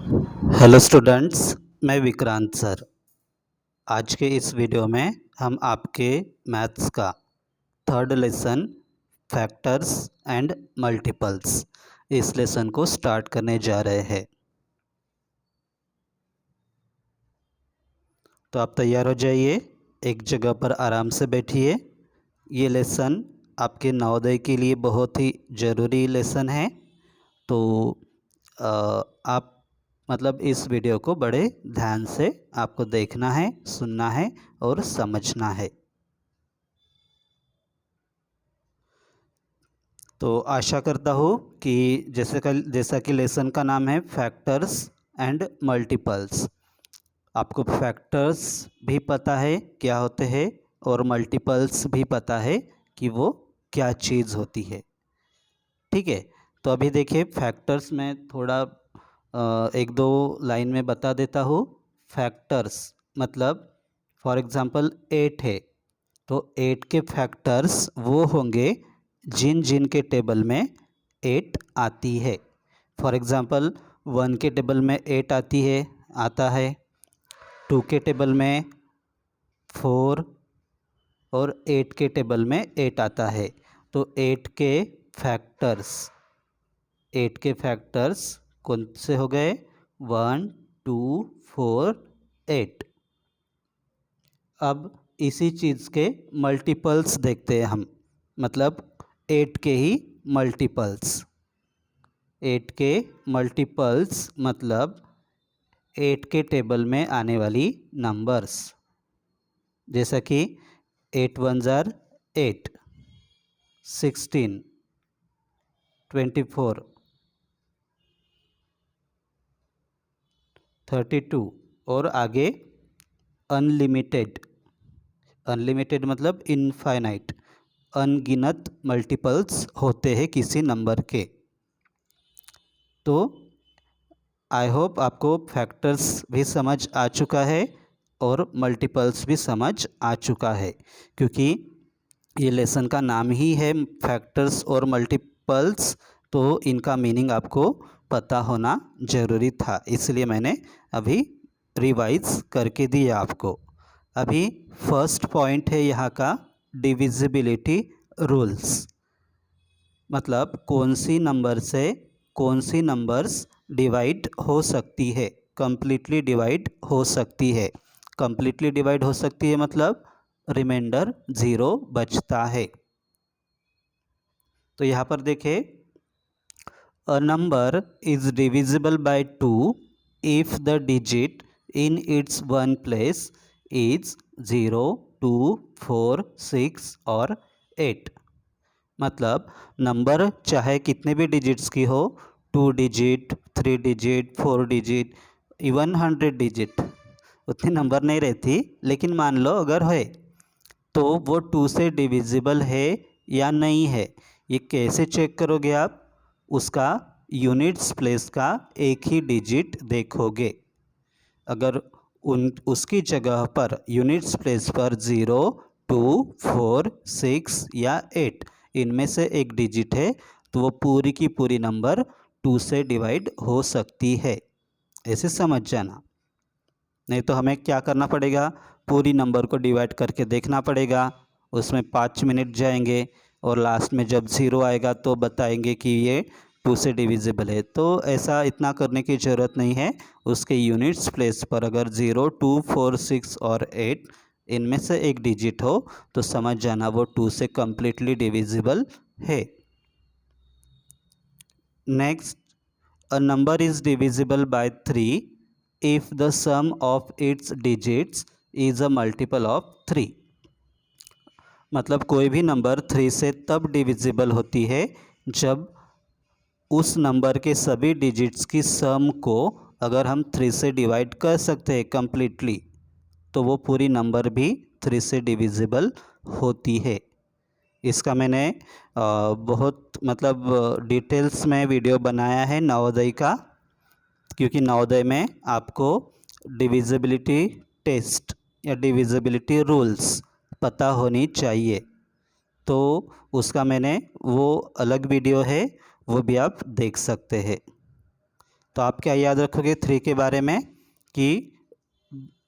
Hello students, मैं Vikrant sir. आज के इस वीडियो में हम आपके मैथ्स का third lesson factors and multiples इस लेसन को स्टार्ट करने जा रहे हैं। तो आप तैयार हो जाइए, एक जगह पर आराम से बैठिए। ये लेसन आपके नवोदय के लिए बहुत ही ज़रूरी लेसन है। तो आप मतलब इस वीडियो को बड़े ध्यान से आपको देखना है, सुनना है और समझना है। तो आशा करता हूँ कि जैसा कि लेसन का नाम है फैक्टर्स एंड मल्टीपल्स, आपको फैक्टर्स भी पता है क्या होते हैं और मल्टीपल्स भी पता है कि वो क्या चीज़ होती है। ठीक है, तो अभी देखिए फैक्टर्स में थोड़ा एक दो लाइन में बता देता हूँ। फैक्टर्स मतलब फॉर एग्ज़ाम्पल 8 है, तो 8 के फैक्टर्स वो होंगे जिन जिन के टेबल में 8 आती है। फॉर एग्ज़ाम्पल 1 के टेबल में 8 आता है, 2 के टेबल में 4 और 8 के टेबल में 8 आता है। तो 8 के फैक्टर्स कौन से हो गए? 1 2 4 8। अब इसी चीज़ के मल्टीपल्स देखते हैं हम, मतलब 8 के ही मल्टीपल्स। 8 के मल्टीपल्स मतलब 8 के टेबल में आने वाली नंबर्स, जैसा कि 8 वन ज़ार 8, 16, 24, 32 और आगे अनलिमिटेड। अनलिमिटेड मतलब इनफाइनाइट, अनगिनत मल्टीपल्स होते हैं किसी नंबर के। तो आई होप आपको फैक्टर्स भी समझ आ चुका है और मल्टीपल्स भी समझ आ चुका है, क्योंकि ये लेसन का नाम ही है फैक्टर्स और मल्टीपल्स। तो इनका मीनिंग आपको पता होना ज़रूरी था, इसलिए मैंने अभी रिवाइज करके दिया आपको। अभी फर्स्ट पॉइंट है यहाँ का डिविजिबिलिटी रूल्स, मतलब कौन सी नंबर से कौन सी नंबर्स डिवाइड हो सकती है, कम्प्लीटली डिवाइड हो सकती है। कम्प्लीटली डिवाइड हो सकती है मतलब रिमाइंडर 0 बचता है। तो यहाँ पर देखें, a number is divisible by 2 if the digit in its one place is 0 2 4 6 और 8। मतलब नंबर चाहे कितने भी डिजिट्स की हो, 2 digit 3 digit 4 digit even 100 digit, उतनी नंबर नहीं रहती, लेकिन मान लो अगर है तो वो 2 से डिविजिबल है या नहीं है। ये कैसे चेक करोगे आप? उसका यूनिट्स प्लेस का एक ही डिजिट देखोगे। अगर उसकी जगह पर यूनिट्स प्लेस पर 0 2 4 6 या 8 इनमें से एक डिजिट है, तो वो पूरी की पूरी नंबर 2 से डिवाइड हो सकती है। ऐसे समझ जाना, नहीं तो हमें क्या करना पड़ेगा, पूरी नंबर को डिवाइड करके देखना पड़ेगा, उसमें 5 मिनट जाएंगे और लास्ट में जब 0 आएगा तो बताएंगे कि ये 2 से डिविजिबल है। तो ऐसा इतना करने की ज़रूरत नहीं है। उसके यूनिट्स प्लेस पर अगर 0 2 4 6 और 8 इनमें से एक डिजिट हो तो समझ जाना वो 2 से कम्प्लीटली डिविजिबल है। Next, a number is divisible by 3 if the sum of its digits is a multiple of 3। मतलब कोई भी नंबर 3 से तब डिविजिबल होती है जब उस नंबर के सभी डिजिट्स की सम को अगर हम 3 से डिवाइड कर सकते हैं कम्प्लीटली, तो वो पूरी नंबर भी 3 से डिविजिबल होती है। इसका मैंने बहुत मतलब डिटेल्स में वीडियो बनाया है नवोदय का, क्योंकि नवोदय में आपको डिविजिबिलिटी टेस्ट या डिविजिबिलिटी रूल्स पता होनी चाहिए। तो उसका मैंने वो अलग वीडियो है, वो भी आप देख सकते हैं। तो आप क्या याद रखोगे 3 के बारे में कि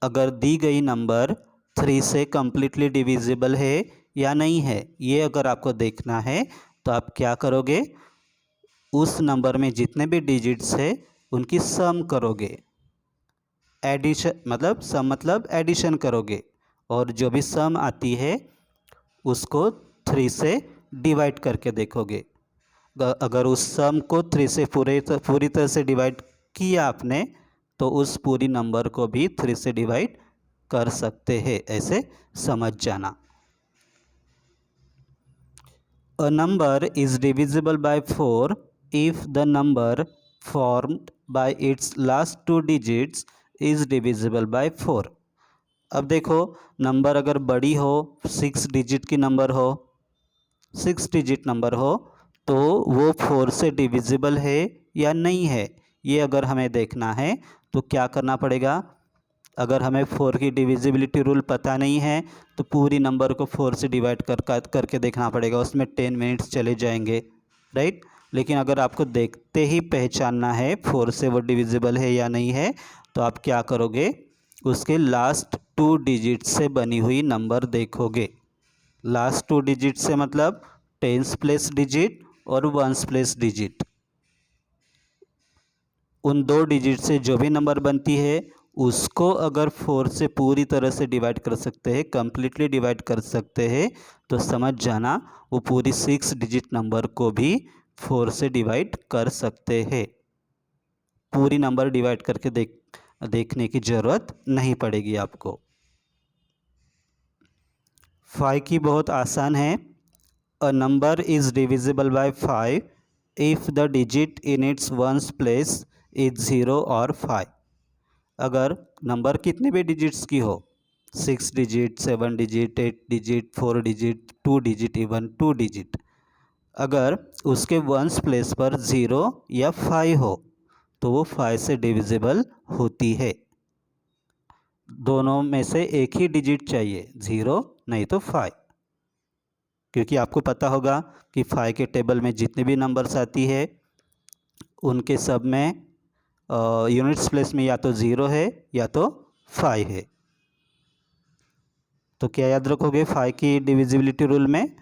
अगर दी गई नंबर 3 से कम्प्लीटली डिविजिबल है या नहीं है, ये अगर आपको देखना है तो आप क्या करोगे, उस नंबर में जितने भी डिजिट्स है उनकी सम करोगे। एडिशन मतलब सम मतलब एडिशन करोगे, और जो भी सम आती है उसको 3 से डिवाइड करके देखोगे। अगर उस सम को 3 से पूरी तरह से डिवाइड किया आपने, तो उस पूरी नंबर को भी 3 से डिवाइड कर सकते हैं, ऐसे समझ जाना। A number is divisible by 4 if the number formed by its last 2 digits is divisible by 4। अब देखो, नंबर अगर बड़ी हो, 6 डिजिट की नंबर हो, 6 डिजिट नंबर हो, तो वो 4 से डिविजिबल है या नहीं है, ये अगर हमें देखना है तो क्या करना पड़ेगा। अगर हमें 4 की डिविजिबिलिटी रूल पता नहीं है तो पूरी नंबर को 4 से डिवाइड करके देखना पड़ेगा, उसमें 10 मिनट्स चले जाएंगे, राइट। लेकिन अगर आपको देखते ही पहचानना है 4 से वो डिविजिबल है या नहीं है, तो आप क्या करोगे, उसके लास्ट 2 डिजिट से बनी हुई नंबर देखोगे। लास्ट 2 डिजिट से मतलब 10s प्लेस डिजिट और 1s प्लेस डिजिट, उन 2 डिजिट से जो भी नंबर बनती है उसको अगर 4 से पूरी तरह से डिवाइड कर सकते हैं, कम्प्लीटली डिवाइड कर सकते हैं, तो समझ जाना वो पूरी 6 डिजिट नंबर को भी 4 से डिवाइड कर सकते हैं। पूरी नंबर डिवाइड करके देखने की ज़रूरत नहीं पड़ेगी आपको। 5 की बहुत आसान है। अ number is divisible bye 5 if the digit in its ones place is 0 और 5। अगर नंबर कितने भी डिजिट्स की हो, 6 digit, 7 digit, 8 digit, 4 digit, 2 digit, even 2 digit, अगर उसके वंस प्लेस पर 0 या 5 हो तो वो 5 से डिविजिबल होती है। दोनों में से एक ही डिजिट चाहिए, 0 नहीं तो 5, क्योंकि आपको पता होगा कि 5 के टेबल में जितने भी नंबर्स आती है उनके सब में यूनिट्स प्लेस में या तो 0 है या तो 5 है। तो क्या याद रखोगे 5 की डिविजिबिलिटी रूल में,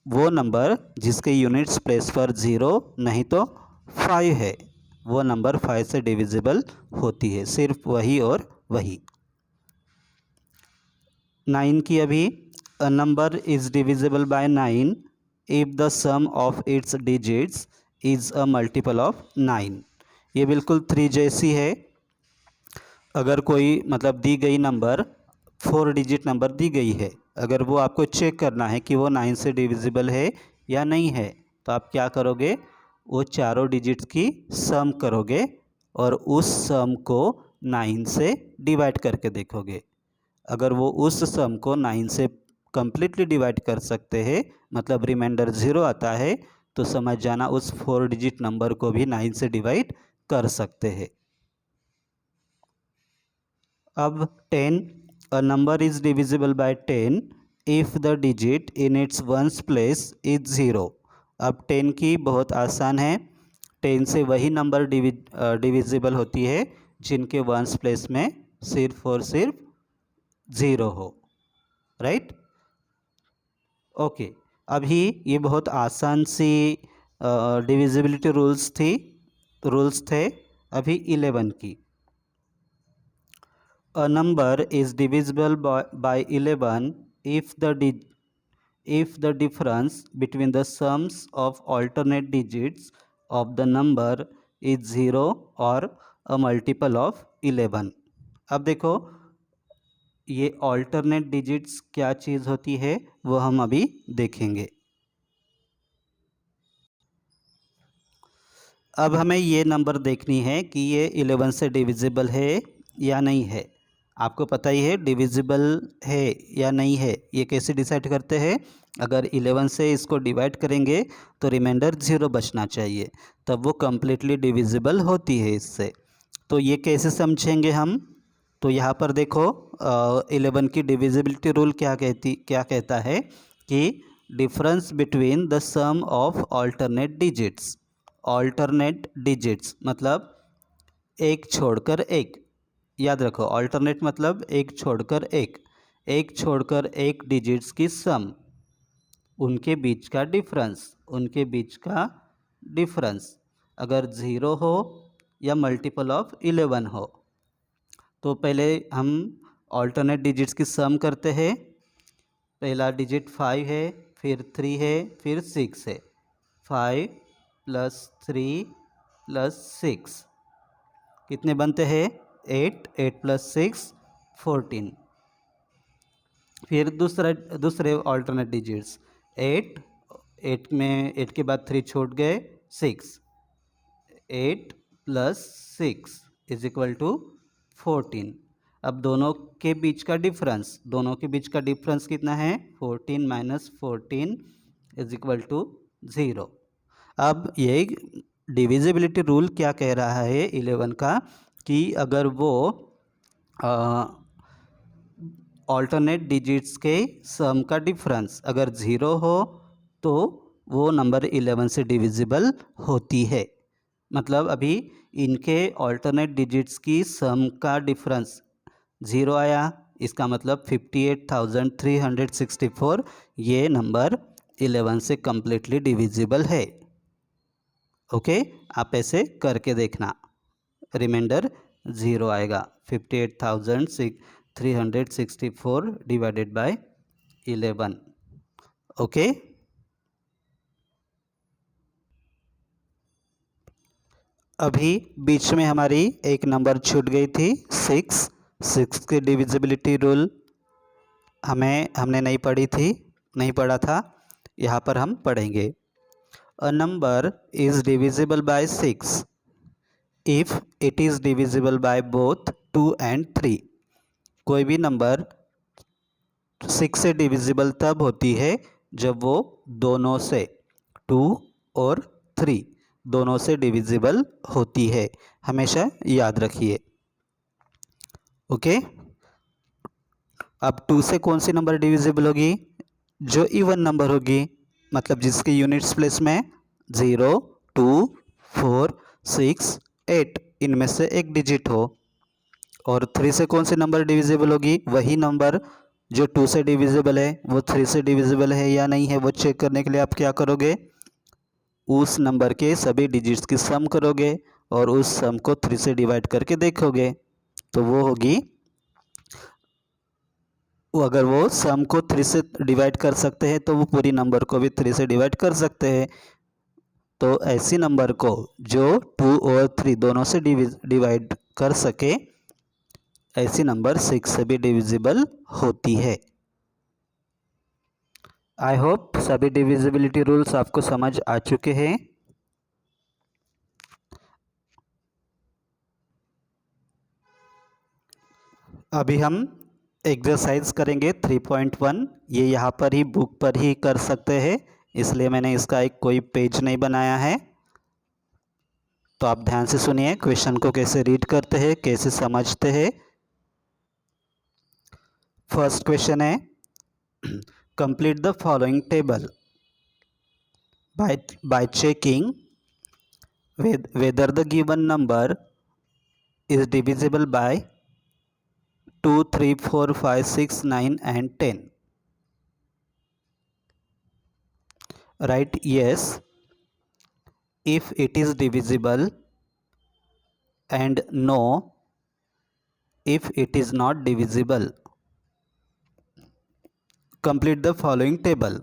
वो नंबर जिसके यूनिट्स प्लेस पर 0 नहीं तो 5 है, वो नंबर 5 से डिविजिबल होती है, सिर्फ वही और वही। 9 की अभी, a number is divisible by 9 if the sum of its digits is a multiple of 9। ये बिल्कुल 3 जैसी है। अगर कोई मतलब दी गई नंबर 4 डिजिट नंबर दी गई है, अगर वो आपको चेक करना है कि वो 9 से डिविजिबल है या नहीं है, तो आप क्या करोगे, वो चारों डिजिट्स की सम करोगे और उस सम को 9 से डिवाइड करके देखोगे। अगर वो उस सम को 9 से कम्प्लीटली डिवाइड कर सकते हैं, मतलब रिमाइंडर 0 आता है, तो समझ जाना उस 4 डिजिट नंबर को भी 9 से डिवाइड कर सकते हैं। अब 10, अ number is divisible bye 10 if the digit in its ones place is 0। अब 10 की बहुत आसान है। 10 से वही नंबर डिविजिबल होती है जिनके वंस प्लेस में सिर्फ और सिर्फ 0 हो, राइट। ओके, अभी ये बहुत आसान सी डिविजिबिलिटी रूल्स थे। अभी 11 की, a number is divisible by 11 if the difference between the sums of alternate digits of the number is 0 or a multiple of 11। अब देखो, ये alternate digits क्या चीज़ होती है वो हम अभी देखेंगे। अब हमें ये नंबर देखनी है कि ये 11 से डिविजिबल है या नहीं है। आपको पता ही है डिविजिबल है या नहीं है, ये कैसे डिसाइड करते हैं। अगर 11 से इसको डिवाइड करेंगे तो रिमाइंडर 0 बचना चाहिए, तब वो कम्प्लीटली डिविजिबल होती है इससे। तो ये कैसे समझेंगे हम, तो यहाँ पर देखो 11 की डिविजिबिलिटी रूल क्या कहता है कि difference between the sum of alternate digits, alternate digits मतलब एक छोड़कर एक, याद रखो ऑल्टरनेट मतलब एक छोड़कर एक छोड़कर एक डिजिट्स की सम, उनके बीच का डिफरेंस अगर 0 हो या मल्टीपल ऑफ 11 हो। तो पहले हम ऑल्टरनेट डिजिट्स की सम करते हैं। पहला डिजिट 5 है, फिर 3 है, फिर 6 है। 5 + 3 + 6 कितने बनते हैं? 8, 8 + 6 14। फिर दूसरे ऑल्टरनेट डिजिट्स 8, 8 में 8 के बाद 3 छूट गए 6, 8 + 6 = 14। अब दोनों के बीच का डिफरेंस कितना है? 14 - 14 = 0। अब ये डिविजिबिलिटी रूल क्या कह रहा है 11 का, कि अगर वो ऑल्टरनेट डिजिट्स के सम का डिफरेंस अगर 0 हो तो वो नंबर 11 से डिविजिबल होती है। मतलब अभी इनके ऑल्टरनेट डिजिट्स की सम का डिफरेंस 0 आया, इसका मतलब 58,364 ये नंबर 11 से कम्प्लीटली डिविजिबल है। ओके, आप ऐसे करके देखना, रिमाइंडर 0 आएगा। 58,364 डिवाइडेड बाय 11। ओके, अभी बीच में हमारी एक नंबर छूट गई थी 6 की डिविजिबिलिटी रूल हमने नहीं पढ़ा था, यहाँ पर हम पढ़ेंगे। A number is divisible by 6 if it is divisible by both 2 and 3। कोई भी नंबर 6 से डिविजिबल तब होती है जब वो दोनों से 2 और 3 दोनों से डिविजिबल होती है, हमेशा याद रखिए। ओके, अब 2 से कौन सी नंबर डिविजिबल होगी? जो इवन नंबर होगी, मतलब जिसकी यूनिट्स प्लेस में 0, 2, 4, 6, 8 इनमें से एक डिजिट हो। और 3 से कौन सी नंबर डिविजिबल होगी? वही नंबर जो 2 से डिविजिबल है वो 3 से डिविजिबल है या नहीं है, वो चेक करने के लिए आप क्या करोगे? उस नंबर के सभी डिजिट्स की सम करोगे और उस सम को 3 से डिवाइड करके देखोगे, तो वो होगी, अगर वो सम को 3 से डिवाइड कर सकते हैं तो वो पूरी नंबर को भी 3 से डिवाइड कर सकते हैं। तो ऐसी नंबर को जो 2 और 3 दोनों से डिवाइड कर सके, ऐसी नंबर 6 से भी डिविजिबल होती है। आई होप सभी डिविजिबिलिटी रूल्स आपको समझ आ चुके हैं। अभी हम एक्सरसाइज करेंगे 3.1। ये यहाँ पर ही बुक पर ही कर सकते हैं, इसलिए मैंने इसका एक कोई पेज नहीं बनाया है। तो आप ध्यान से सुनिए, क्वेश्चन को कैसे रीड करते हैं, कैसे समझते हैं। फर्स्ट क्वेश्चन है, complete the following table by checking whether the given number is divisible by 2, 3, 4, 5, 6, 9 and 10. Write yes if it is divisible and no if it is not divisible. Complete the following table.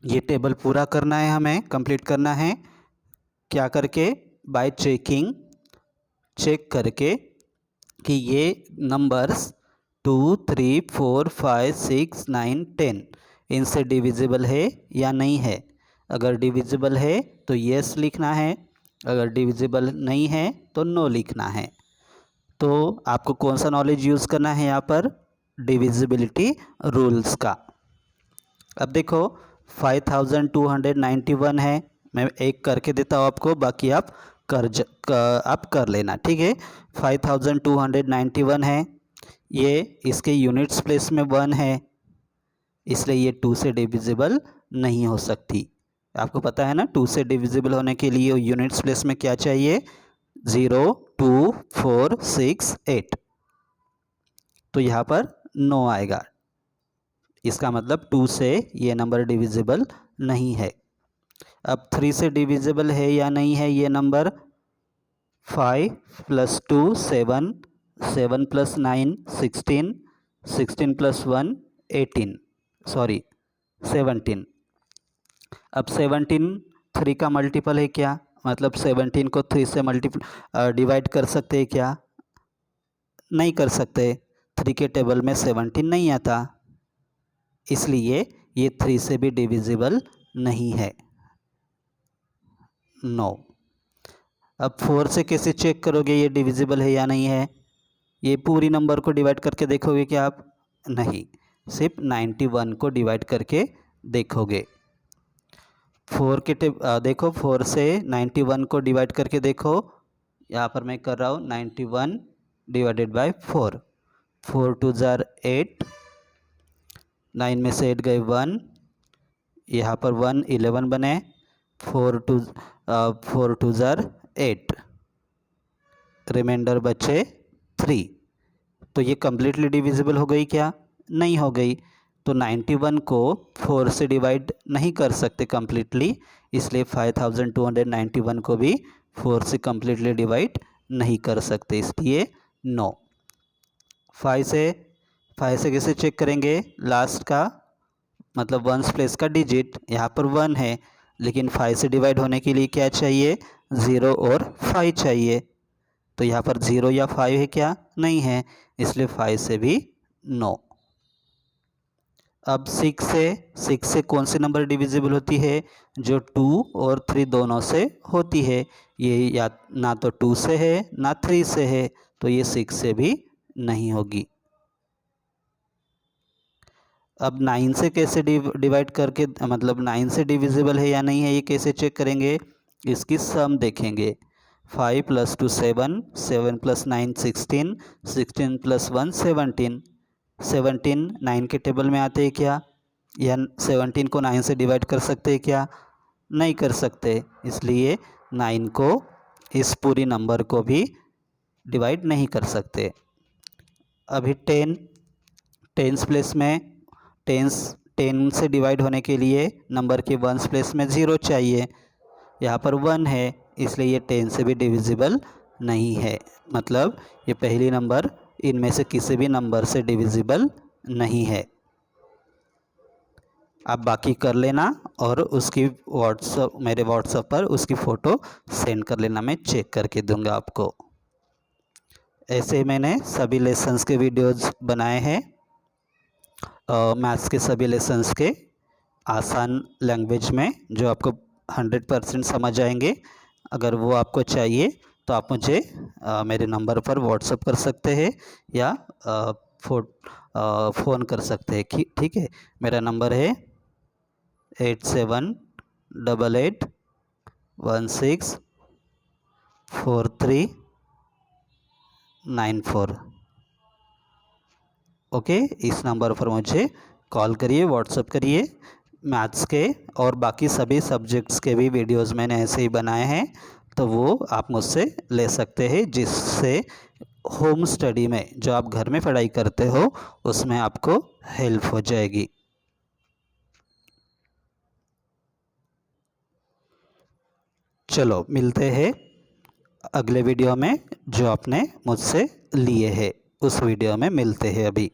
ये table पूरा करना है, हमें complete करना है। क्या करके? Bye checking, check करके कि ये नंबर्स 2, 3, 4, 5, 6, 9, 10 इनसे डिविजिबल है या नहीं है। अगर डिविजिबल है तो येस लिखना है, अगर डिविजिबल नहीं है तो नो लिखना है। तो आपको कौन सा नॉलेज यूज़ करना है यहाँ पर? डिविजिबिलिटी रूल्स का। अब देखो 5291 है, मैं एक करके देता हूँ आपको, बाकी आप कर लेना, ठीक है। 5291 है, ये इसके यूनिट्स प्लेस में 1 है, इसलिए ये 2 से डिविजिबल नहीं हो सकती। आपको पता है ना 2 से डिविजिबल होने के लिए यूनिट्स प्लेस में क्या चाहिए, 0, 2, 4, 6, 8। तो यहाँ पर 9 आएगा। इसका मतलब 2 से ये नंबर डिविजिबल नहीं है। अब 3 से डिविजिबल है या नहीं है ये नंबर, 5 + 2 7, 7 + 9 16, 16 + 1 18, सॉरी 17। अब 17 3 का मल्टीपल है क्या, मतलब 17 को 3 से डिवाइड कर सकते हैं क्या, नहीं कर सकते। 3 के टेबल में 17 नहीं आता, इसलिए ये 3 से भी डिविजिबल नहीं है, नो। अब 4 से कैसे चेक करोगे ये डिविजिबल है या नहीं है, ये पूरी नंबर को डिवाइड करके देखोगे क्या आप, नहीं, सिर्फ 91 को डिवाइड करके देखोगे। 4 के देखो 4 से 91 को डिवाइड करके देखो, यहाँ पर मैं कर रहा हूँ 91 डिवाइडेड बाय 4, 4 2 जार 8, 9 में से 8 गए 1, यहाँ पर 1 11 बने, 4 2 जार 8, रिमाइंडर बचे 3। तो ये कम्प्लीटली डिविजिबल हो गई क्या, नहीं हो गई। तो 91 को 4 से डिवाइड नहीं कर सकते कम्प्लीटली, इसलिए 5291 को भी 4 से कम्प्लीटली डिवाइड नहीं कर सकते, इसलिए नो। 5 से कैसे चेक करेंगे, लास्ट का मतलब वंस प्लेस का डिजिट, यहाँ पर 1 है, लेकिन 5 से डिवाइड होने के लिए क्या चाहिए, 0 और 5 चाहिए। तो यहाँ पर 0 या 5 है क्या, नहीं है, इसलिए 5 से भी नो। अब 6 से कौन सी नंबर डिविजिबल होती है, जो 2 और 3 दोनों से होती है। ये या ना तो 2 से है ना 3 से है, तो ये 6 से भी नहीं होगी। अब 9 से कैसे डिवाइड करके, मतलब 9 से डिविजिबल है या नहीं है, ये कैसे चेक करेंगे, इसकी सम देखेंगे। 5 + 2 7, 7 + 9 16, 16 + 1 17, 17 9 के टेबल में आते हैं क्या, या 17 को 9 से डिवाइड कर सकते हैं क्या, नहीं कर सकते, इसलिए 9 को इस पूरी नंबर को भी डिवाइड नहीं कर सकते। अभी 10 प्लेस में 10 से डिवाइड होने के लिए नंबर के वंस प्लेस में 0 चाहिए, यहाँ पर 1 है, इसलिए ये 10 से भी डिविजिबल नहीं है, मतलब ये पहली नंबर इनमें से किसी भी नंबर से डिविजिबल नहीं है। आप बाकी कर लेना और उसकी मेरे व्हाट्सएप पर उसकी फ़ोटो सेंड कर लेना, मैं चेक करके दूंगा आपको। ऐसे ही मैंने सभी लेसन्स के वीडियोज़ बनाए हैं, मैथ्स के सभी लेसन्स के आसान लैंग्वेज में, जो आपको 100% समझ आएंगे। अगर वो आपको चाहिए तो आप मुझे मेरे नंबर पर व्हाट्सएप कर सकते हैं या फ़ोन कर सकते हैं, ठीक है। मेरा नंबर है 8788164394। ओके, इस नंबर पर मुझे कॉल करिए, व्हाट्सएप करिए। मैथ्स के और बाकी सभी सब्जेक्ट्स के भी वीडियोस मैंने ऐसे ही बनाए हैं, तो वो आप मुझसे ले सकते हैं, जिससे होम स्टडी में जो आप घर में पढ़ाई करते हो उसमें आपको हेल्प हो जाएगी। चलो मिलते हैं अगले वीडियो में, जो आपने मुझसे लिए है उस वीडियो में मिलते हैं अभी।